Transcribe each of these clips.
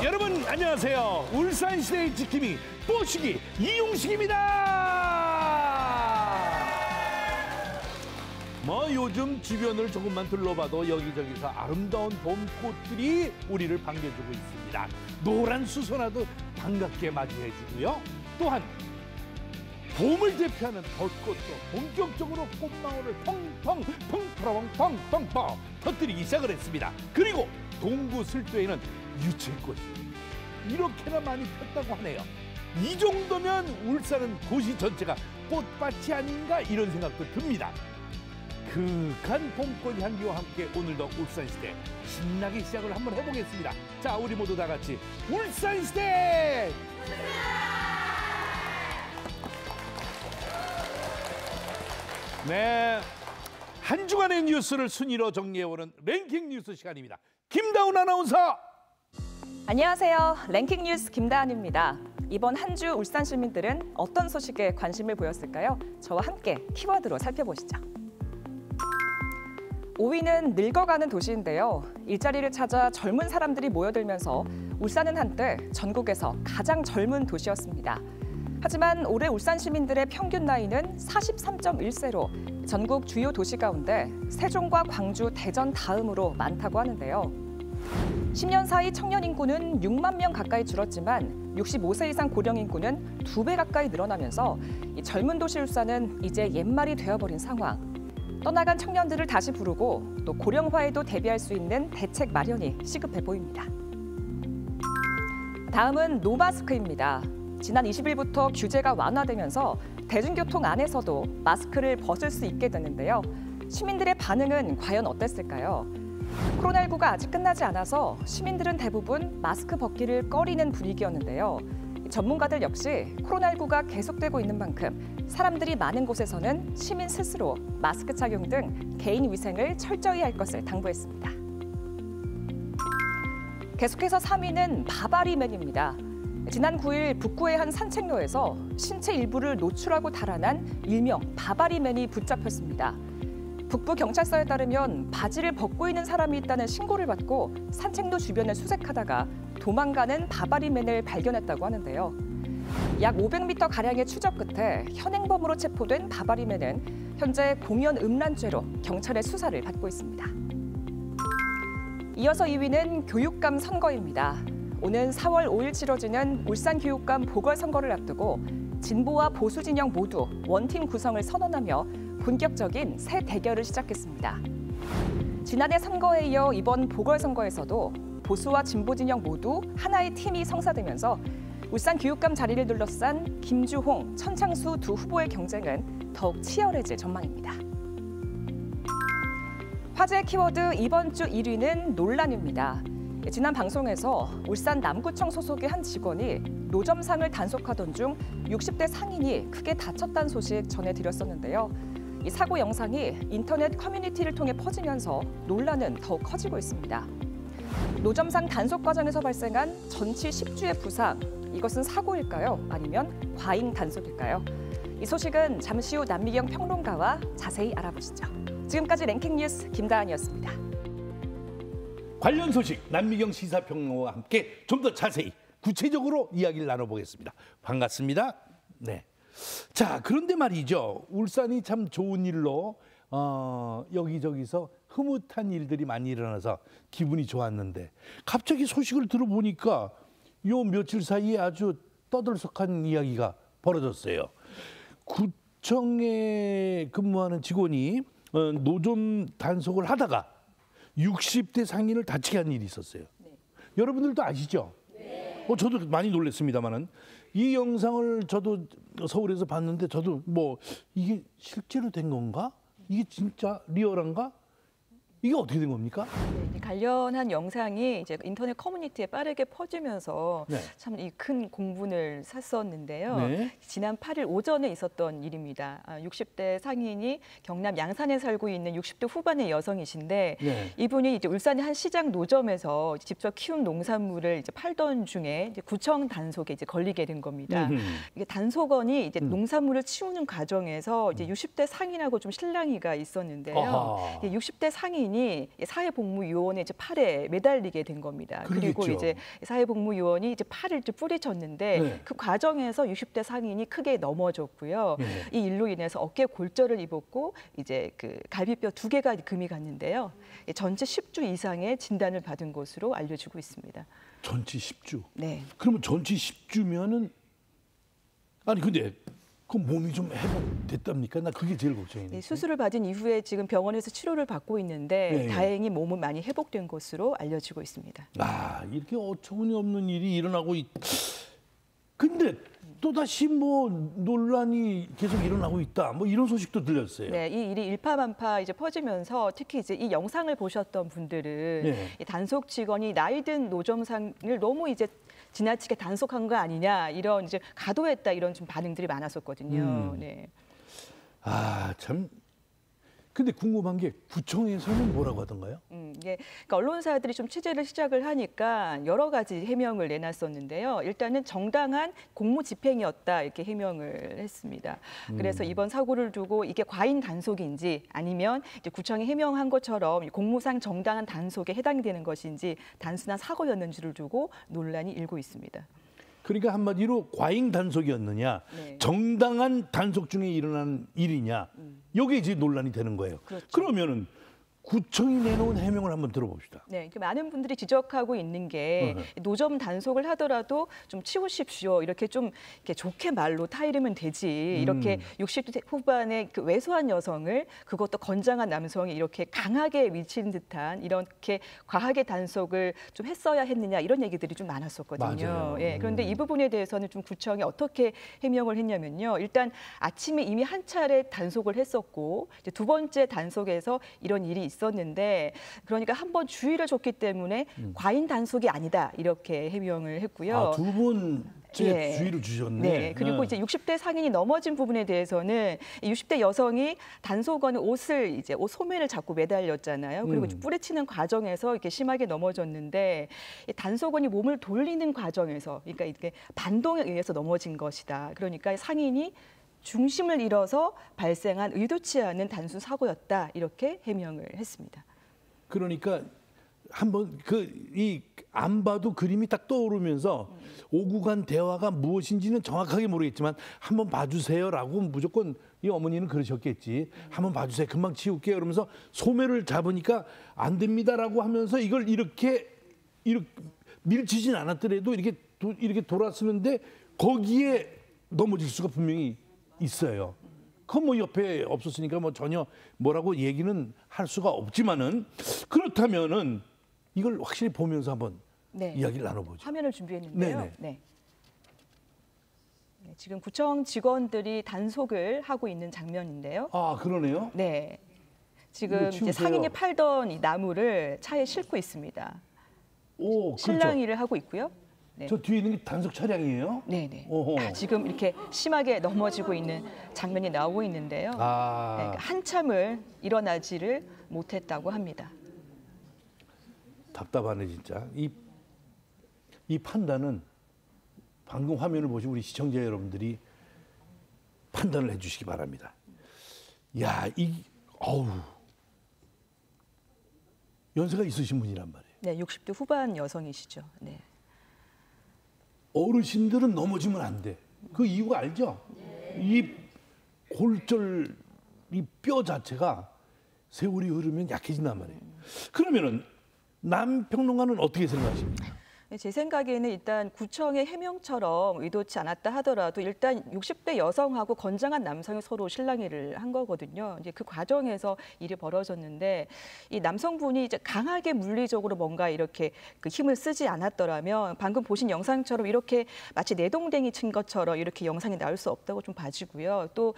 여러분 안녕하세요. 울산시대의 지킴이 뽀시기 이용식입니다. 뭐 요즘 주변을 조금만 둘러봐도 여기저기서 아름다운 봄꽃들이 우리를 반겨주고 있습니다. 노란 수선화도 반갑게 맞이해주고요. 또한 봄을 대표하는 벚꽃도 본격적으로 꽃망울을 펑펑 터뜨리기 시작을 했습니다. 그리고 동구 슬도에는 유채꽃이 이렇게나 많이 폈다고 하네요. 이 정도면 울산은 도시 전체가 꽃밭이 아닌가 이런 생각도 듭니다. 그간 봄꽃 향기와 함께 오늘도 울산시대 신나게 시작을 한번 해보겠습니다. 자, 우리 모두 다 같이 울산시대! 네, 한 주간의 뉴스를 순위로 정리해오는 랭킹 뉴스 시간입니다. 김다운 아나운서. 안녕하세요. 랭킹 뉴스 김다은입니다. 이번 한 주 울산 시민들은 어떤 소식에 관심을 보였을까요? 저와 함께 키워드로 살펴보시죠. 5위는 늙어가는 도시인데요. 일자리를 찾아 젊은 사람들이 모여들면서 울산은 한때 전국에서 가장 젊은 도시였습니다. 하지만 올해 울산 시민들의 평균 나이는 43.1세로 전국 주요 도시 가운데 세종과 광주, 대전 다음으로 많다고 하는데요. 10년 사이 청년 인구는 6만 명 가까이 줄었지만 65세 이상 고령 인구는 2배 가까이 늘어나면서 이 젊은 도시 울산은 이제 옛말이 되어버린 상황. 떠나간 청년들을 다시 부르고 또 고령화에도 대비할 수 있는 대책 마련이 시급해 보입니다. 다음은 노마스크입니다. 지난 20일부터 규제가 완화되면서 대중교통 안에서도 마스크를 벗을 수 있게 됐는데요. 시민들의 반응은 과연 어땠을까요? 코로나19가 아직 끝나지 않아서 시민들은 대부분 마스크 벗기를 꺼리는 분위기였는데요. 전문가들 역시 코로나19가 계속되고 있는 만큼 사람들이 많은 곳에서는 시민 스스로 마스크 착용 등 개인 위생을 철저히 할 것을 당부했습니다. 계속해서 3위는 바바리맨입니다. 지난 9일 북구의 한 산책로에서 신체 일부를 노출하고 달아난 일명 바바리맨이 붙잡혔습니다. 북부 경찰서에 따르면 바지를 벗고 있는 사람이 있다는 신고를 받고 산책로 주변을 수색하다가 도망가는 바바리맨을 발견했다고 하는데요. 약 500m가량의 추적 끝에 현행범으로 체포된 바바리맨은 현재 공연 음란죄로 경찰의 수사를 받고 있습니다. 이어서 2위는 교육감 선거입니다. 오는 4월 5일 치러지는 울산 교육감 보궐선거를 앞두고 진보와 보수 진영 모두 원팀 구성을 선언하며 본격적인 새 대결을 시작했습니다. 지난해 선거에 이어 이번 보궐선거에서도 보수와 진보 진영 모두 하나의 팀이 성사되면서 울산 교육감 자리를 둘러싼 김주홍, 천창수 두 후보의 경쟁은 더욱 치열해질 전망입니다. 화제 키워드 이번 주 1위는 논란입니다. 지난 방송에서 울산 남구청 소속의 한 직원이 노점상을 단속하던 중 60대 상인이 크게 다쳤다는 소식 전해드렸었는데요. 이 사고 영상이 인터넷 커뮤니티를 통해 퍼지면서 논란은 더욱 커지고 있습니다. 노점상 단속 과정에서 발생한 전치 10주의 부상, 이것은 사고일까요? 아니면 과잉 단속일까요? 이 소식은 잠시 후 남미경 평론가와 자세히 알아보시죠. 지금까지 랭킹 뉴스 김다은이었습니다. 관련 소식 남미경 시사평론가와 함께 좀 더 자세히 구체적으로 이야기를 나눠보겠습니다. 반갑습니다. 네. 자, 그런데 말이죠. 울산이 참 좋은 일로 여기저기서 흐뭇한 일들이 많이 일어나서 기분이 좋았는데 갑자기 소식을 들어보니까 요 며칠 사이에 아주 떠들썩한 이야기가 벌어졌어요. 구청에 근무하는 직원이 노점 단속을 하다가 60대 상인을 다치게 한 일이 있었어요. 네. 여러분들도 아시죠? 네. 저도 많이 놀랐습니다만은 이 영상을 저도 서울에서 봤는데 저도 뭐 이게 실제로 된 건가? 이게 진짜 리얼한가? 이게 어떻게 된 겁니까? 네, 관련한 영상이 이제 인터넷 커뮤니티에 빠르게 퍼지면서 네. 참 이 큰 공분을 샀었는데요. 네. 지난 8일 오전에 있었던 일입니다. 60대 상인이 경남 양산에 살고 있는 60대 후반의 여성이신데 네. 이분이 이제 울산의 한 시장 노점에서 직접 키운 농산물을 이제 팔던 중에 이제 구청 단속에 이제 걸리게 된 겁니다. 이게 단속원이 이제 농산물을 치우는 과정에서 이제 60대 상인하고 좀 실랑이가 있었는데요. 60대 상인이 단속원이 사회복무요원의 이제 팔에 매달리게 된 겁니다. 그러겠죠. 그리고 이제 사회복무요원이 이제 팔을 이제 뿌리쳤는데 네. 그 과정에서 60대 상인이 크게 넘어졌고요. 네. 이 일로 인해서 어깨 골절을 입었고 이제 그 갈비뼈 2개가 금이 갔는데요. 전체 10주 이상의 진단을 받은 것으로 알려지고 있습니다. 전치 10주. 네. 그러면 전치 10주면은 아니 근데 그 몸이 좀 회복됐답니까? 나 그게 제일 걱정이네. 수술을 받은 이후에 지금 병원에서 치료를 받고 있는데 네. 다행히 몸은 많이 회복된 것으로 알려지고 있습니다. 아, 이렇게 어처구니 없는 일이 일어나고 근데 또다시 뭐 논란이 계속 일어나고 있다. 뭐 이런 소식도 들렸어요. 네, 이 일이 일파만파 이제 퍼지면서 특히 이제 이 영상을 보셨던 분들은 네. 이 단속 직원이 나이든 노점상을 너무 이제 지나치게 단속한 거 아니냐 이런 이제 가도했다 이런 좀 반응들이 많았었거든요. 네. 아, 참. 근데 궁금한 게 구청에서는 뭐라고 하던가요? 예, 그러니까 언론사들이 좀 취재를 시작을 하니까 여러 가지 해명을 내놨었는데요. 일단은 정당한 공무 집행이었다 이렇게 해명을 했습니다. 그래서 이번 사고를 두고 이게 과잉 단속인지 아니면 이제 구청이 해명한 것처럼 공무상 정당한 단속에 해당되는 것인지 단순한 사고였는지를 두고 논란이 일고 있습니다. 그러니까 한마디로 과잉 단속이었느냐, 네. 정당한 단속 중에 일어난 일이냐, 이게 이제 논란이 되는 거예요. 그렇죠. 그러면은 구청이 내놓은 해명을 한번 들어봅시다. 네, 많은 분들이 지적하고 있는 게 노점 단속을 하더라도 좀 치우십시오. 이렇게 좀 이렇게 좋게 말로 타이르면 되지. 이렇게 60대 후반의 그 왜소한 여성을 그것도 건장한 남성이 이렇게 강하게 미친 듯한 이렇게 과하게 단속을 좀 했어야 했느냐 이런 얘기들이 좀 많았었거든요. 맞아요. 예, 그런데 이 부분에 대해서는 좀 구청이 어떻게 해명을 했냐면요. 일단 아침에 이미 한 차례 단속을 했었고 이제 두 번째 단속에서 이런 일이 있었는데 그러니까 한 번 주의를 줬기 때문에 과잉 단속이 아니다 이렇게 해명을 했고요. 아, 두 번째 예. 주의를 주셨네. 네, 그리고 이제 60대 상인이 넘어진 부분에 대해서는 60대 여성이 단속원의 옷을 이제 옷 소매를 잡고 매달렸잖아요. 그리고 뿌리치는 과정에서 이렇게 심하게 넘어졌는데 이 단속원이 몸을 돌리는 과정에서 그러니까 이렇게 반동에 의해서 넘어진 것이다. 그러니까 상인이 중심을 잃어서 발생한 의도치 않은 단순 사고였다 이렇게 해명을 했습니다. 그러니까 한번 안 봐도 그림이 딱 떠오르면서 오고 간 대화가 무엇인지는 정확하게 모르겠지만 한번 봐주세요라고 무조건 이 어머니는 그러셨겠지. 한번 봐주세요. 금방 치울게요. 그러면서 소매를 잡으니까 안 됩니다라고 하면서 이걸 이렇게 밀치진 않았더라도 이렇게 돌았었는데 거기에 넘어질 수가 분명히 있어요. 그건 뭐 옆에 없었으니까 뭐 전혀 뭐라고 얘기는 할 수가 없지만은 그렇다면은 이걸 확실히 보면서 한번 네. 이야기를 나눠보죠. 화면을 준비했는데요. 네네. 네. 네, 지금 구청 직원들이 단속을 하고 있는 장면인데요. 아, 그러네요. 네. 지금 이거 이제 치우세요. 상인이 팔던 이 나무를 차에 싣고 있습니다. 오, 그렇죠. 실랑 일을 하고 있고요. 네. 저 뒤에 있는 게 단속 차량이에요? 네네. 오호. 지금 이렇게 심하게 넘어지고 있는 장면이 나오고 있는데요. 네, 아, 그러니까 한참을 일어나지를 못했다고 합니다. 답답하네 진짜. 이 판단은 방금 화면을 보시고 우리 시청자 여러분들이 판단을 해주시기 바랍니다. 야, 어우, 연세가 있으신 분이란 말이에요. 네, 60대 후반 여성이시죠. 네. 어르신들은 넘어지면 안 돼. 그 이유가 알죠? 이 골절, 이 뼈 자체가 세월이 흐르면 약해진단 말이에요. 그러면은 남평론가는 어떻게 생각하십니까? 제 생각에는 일단 구청의 해명처럼 의도치 않았다 하더라도 일단 60대 여성하고 건장한 남성이 서로 실랑이를 한 거거든요. 이제 그 과정에서 일이 벌어졌는데 이 남성분이 이제 강하게 물리적으로 뭔가 이렇게 그 힘을 쓰지 않았더라면 방금 보신 영상처럼 이렇게 마치 내동댕이 친 것처럼 이렇게 영상이 나올 수 없다고 좀 봐지고요. 또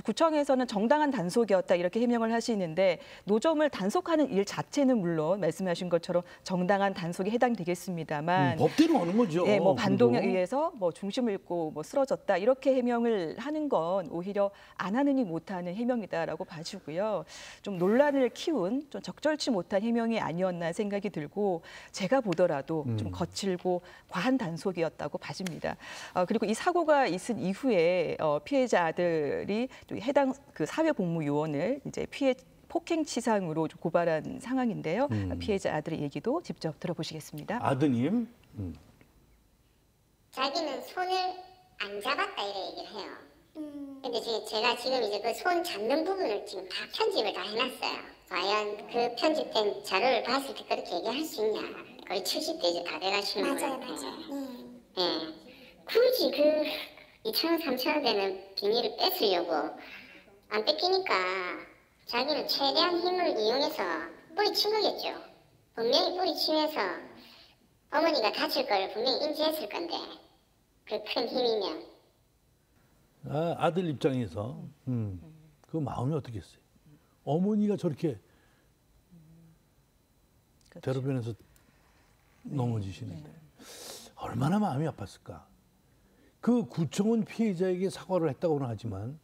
구청에서는 정당한 단속이었다 이렇게 해명을 하시는데 노점을 단속하는 일 자체는 물론 말씀하신 것처럼 정당한 단속에 해당되겠습니다만 법대로 하는 거죠. 네, 뭐 반동에 그래도. 의해서 뭐 중심을 잃고 뭐 쓰러졌다 이렇게 해명을 하는 건 오히려 안 하느니 못하는 해명이다라고 봐지고요. 좀 논란을 키운 좀 적절치 못한 해명이 아니었나 생각이 들고 제가 보더라도 좀 거칠고 과한 단속이었다고 봐집니다. 그리고 이 사고가 있은 이후에 피해자 아들이 또 해당 그 사회복무요원을 이제 피해 폭행치상으로 좀 고발한 상황인데요. 피해자 아들의 얘기도 직접 들어보시겠습니다. 아드님. 자기는 손을 안 잡았다 이래 얘기를 해요. 근데 제가 지금 이제 그 손 잡는 부분을 지금 다 편집을 다 해놨어요. 과연 그 편집된 자료를 봤을 때 그렇게 얘기할 수 있냐. 거의 70대 이제 다 돼가시는 거예요. 예. 굳이 그 2,000원, 3,000원 되는 비닐을 뺏으려고 안 뺏기니까 자기는 최대한 힘을 이용해서 뿌리친 거겠죠. 분명히 뿌리치면서 어머니가 다칠 걸 분명히 인지했을 건데 그 큰 힘이면. 아들 입장에서 그 마음이 어떻겠어요? 어머니가 저렇게 그렇죠. 대로변에서 넘어지시는데 얼마나 마음이 아팠을까? 그 구청은 피해자에게 사과를 했다고는 하지만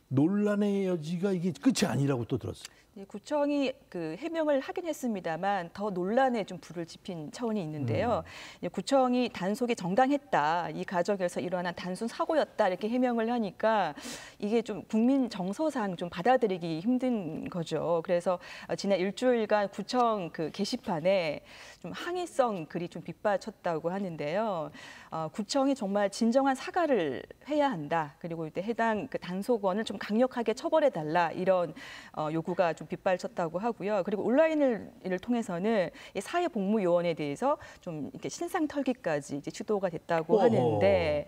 논란의 여지가 이게 끝이 아니라고 또 들었어요. 구청이 그 해명을 하긴 했습니다만 더 논란에 좀 불을 지핀 차원이 있는데요. 구청이 단속이 정당했다. 이 과정에서 일어난 단순 사고였다. 이렇게 해명을 하니까 이게 좀 국민 정서상 좀 받아들이기 힘든 거죠. 그래서 지난 일주일간 구청 그 게시판에 좀 항의성 글이 좀 빗받쳤다고 하는데요. 구청이 정말 진정한 사과를 해야 한다. 그리고 이때 해당 그 단속원을 좀 강력하게 처벌해 달라 이런 요구가 좀 빗발쳤다고 하고요. 그리고 온라인을 통해서는 이 사회복무요원에 대해서 좀 이렇게 신상 털기까지 이제 시도가 됐다고 하는데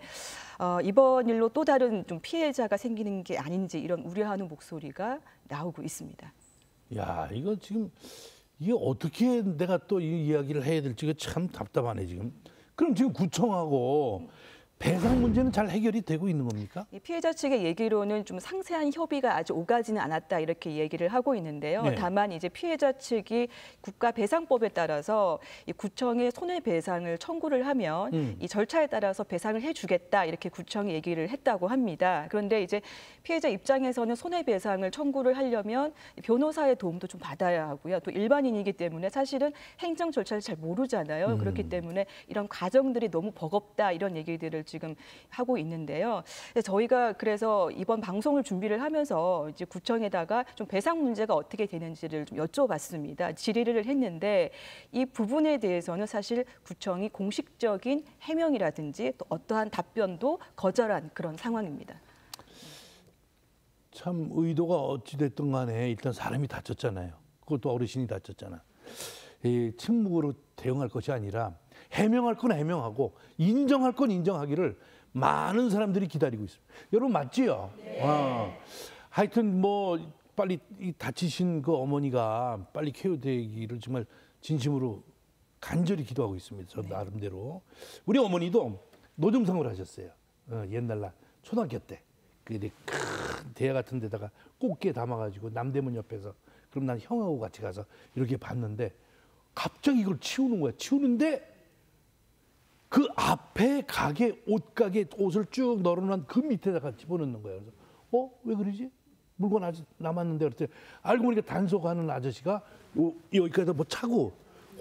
이번 일로 또 다른 좀 피해자가 생기는 게 아닌지 이런 우려하는 목소리가 나오고 있습니다. 야, 이거 지금 이게 어떻게 내가 또 이 이야기를 해야 될지가 참 답답하네 지금. 그럼 지금 구청하고 배상 문제는 잘 해결이 되고 있는 겁니까? 피해자 측의 얘기로는 좀 상세한 협의가 아직 오가지는 않았다 이렇게 얘기를 하고 있는데요. 네. 다만 이제 피해자 측이 국가배상법에 따라서 이 구청에 손해배상을 청구를 하면 이 절차에 따라서 배상을 해주겠다 이렇게 구청이 얘기를 했다고 합니다. 그런데 이제 피해자 입장에서는 손해배상을 청구를 하려면 변호사의 도움도 좀 받아야 하고요. 또 일반인이기 때문에 사실은 행정 절차를 잘 모르잖아요. 그렇기 때문에 이런 과정들이 너무 버겁다 이런 얘기들을 지금 하고 있는데요. 저희가 그래서 이번 방송을 준비를 하면서 이제 구청에다가 좀 배상 문제가 어떻게 되는지를 좀 여쭤봤습니다. 질의를 했는데 이 부분에 대해서는 사실 구청이 공식적인 해명이라든지 또 어떠한 답변도 거절한 그런 상황입니다. 참 의도가 어찌됐든 간에 일단 사람이 다쳤잖아요. 그것도 어르신이 다쳤잖아. 이 침묵으로 대응할 것이 아니라 해명할 건 해명하고 인정할 건 인정하기를 많은 사람들이 기다리고 있습니다. 여러분 맞지요? 네. 하여튼 뭐 빨리 이 다치신 그 어머니가 빨리 쾌유되기를 정말 진심으로 간절히 기도하고 있습니다. 저 나름대로. 우리 어머니도 노점상을 하셨어요. 옛날 날 초등학교 때. 큰 대야 같은 데다가 꽃게 담아가지고 남대문 옆에서 그럼 난 형하고 같이 가서 이렇게 봤는데 갑자기 이걸 치우는 거야. 치우는데 그 앞에 가게 옷가게 옷을 쭉 널어놓은 그 밑에다가 집어넣는 거예요. 그래서 왜 그러지? 물건 아직 남았는데 그랬더니 알고 보니까 단속하는 아저씨가 여기까지 뭐 차고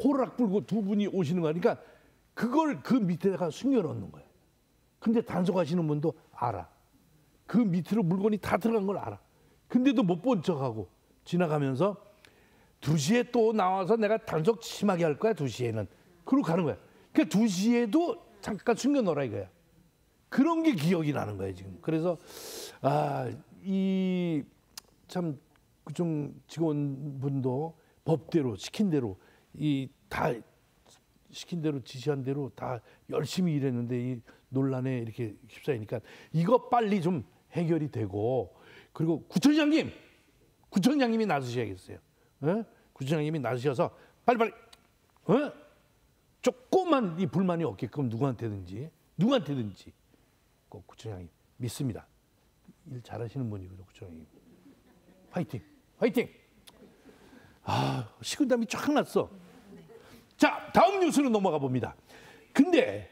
호루라기 불고 두 분이 오시는 거니까 그걸 그 밑에다가 숨겨놓는 거예요. 근데 단속하시는 분도 알아. 그 밑으로 물건이 다 들어간 걸 알아. 근데도 못 본 척하고 지나가면서 2시에 또 나와서 내가 단속 심하게 할 거야 2시에는. 그러고 가는 거야. 그러니까 2시에도 잠깐 숨겨놓으라 이거야. 그런 게 기억이 나는 거예요 지금. 그래서 이 참 구청 직원분도 법대로 시킨 대로 다 시킨 대로 지시한 대로 다 열심히 일했는데 이 논란에 이렇게 휩싸이니까 이거 빨리 좀 해결이 되고 그리고 구청장님이 나서셔야겠어요. 구청장님이 나서셔서 빨리빨리 조금만 이 불만이 없게끔 누구한테든지 꼭 구청장님 믿습니다. 일 잘하시는 분이거든요. 구청장님. 화이팅. 식은땀이 쫙 났어. 자, 다음 뉴스로 넘어가 봅니다. 근데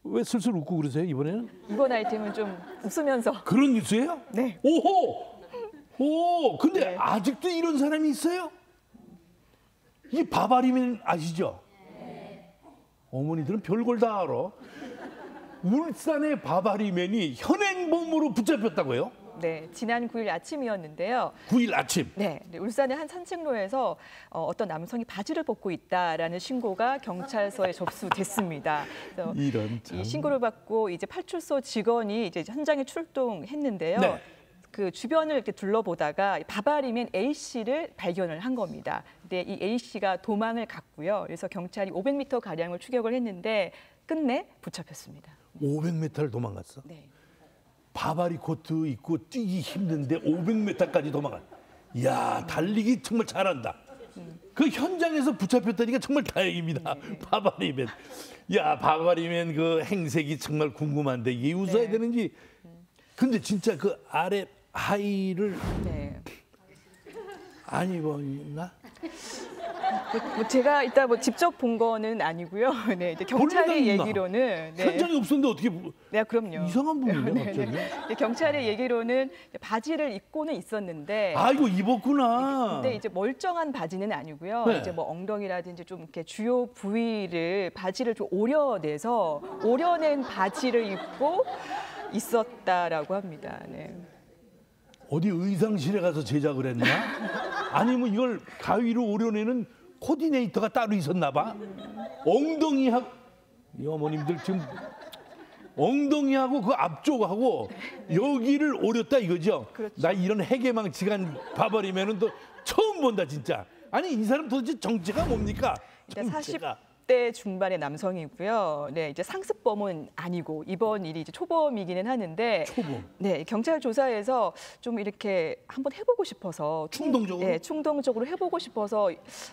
왜 슬슬 웃고 그러세요 이번에는? 이번 아이템은 좀 웃으면서. 그런 뉴스예요? 네. 근데 네. 아직도 이런 사람이 있어요? 이 바바리맨 아시죠? 어머니들은 별걸 다 알아. 울산의 바바리맨이 현행범으로 붙잡혔다고요? 네, 지난 9일 아침이었는데요. 9일 아침. 네, 울산의 한 산책로에서 어떤 남성이 바지를 벗고 있다라는 신고가 경찰서에 접수됐습니다. 그래서 이런 참. 이 신고를 받고 이제 파출소 직원이 이제 현장에 출동했는데요. 네. 그 주변을 이렇게 둘러보다가 바바리맨 A 씨를 발견을 한 겁니다. 근데 이 A 씨가 도망을 갔고요. 그래서 경찰이 500m 가량을 추격을 했는데 끝내 붙잡혔습니다. 500m를 도망갔어. 네. 바바리 코트 입고 뛰기 힘든데 500m까지 도망가. 이야, 달리기 정말 잘한다. 그 현장에서 붙잡혔다니까 정말 다행입니다. 바바리맨. 야, 바바리맨 그 행색이 정말 궁금한데 이게 웃어야 네. 되는지. 근데 진짜 그 아래 하의를 네. 안 입었나? 뭐 제가 이따 뭐 직접 본 거는 아니고요. 네, 이제 경찰의 몰랐나? 얘기로는 현장에 없었는데 어떻게 네, 그럼요. 이상한 분이네 네, 갑자기. 네. 경찰의 얘기로는 바지를 입고는 있었는데 아, 이거 입었구나. 근데 이제 멀쩡한 바지는 아니고요. 네. 이제 뭐 엉덩이라든지 좀 이렇게 주요 부위를 바지를 좀 오려내서 오려낸 바지를 입고 있었다라고 합니다. 네. 어디 의상실에 가서 제작을 했나? 아니면 이걸 가위로 오려내는 코디네이터가 따로 있었나 봐. 엉덩이하고 이 어머님들 지금 엉덩이하고 그 앞쪽하고 여기를 오렸다 이거죠. 그렇죠. 나 이런 해괴망측한 봐버리면은 또 처음 본다 진짜. 아니 이 사람 도대체 정체가 뭡니까? 일단 정체가. 40대 중반의 남성이고요. 네, 이제 상습범은 아니고 이번 일이 이제 초범이기는 하는데 초범. 네, 경찰 조사에서 좀 이렇게 한번 해보고 싶어서 충동적으로? 네, 충동적으로 해보고 싶어서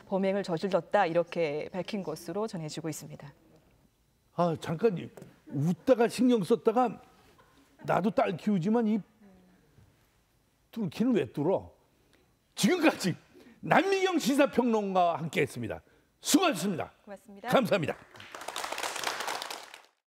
범행을 저질렀다 이렇게 밝힌 것으로 전해지고 있습니다. 아 잠깐 웃다가 신경 썼다가 나도 딸 키우지만 이 뚫기는 왜 뚫어? 지금까지 남미경 시사평론가와 함께했습니다. 수고하셨습니다. 고맙습니다. 감사합니다.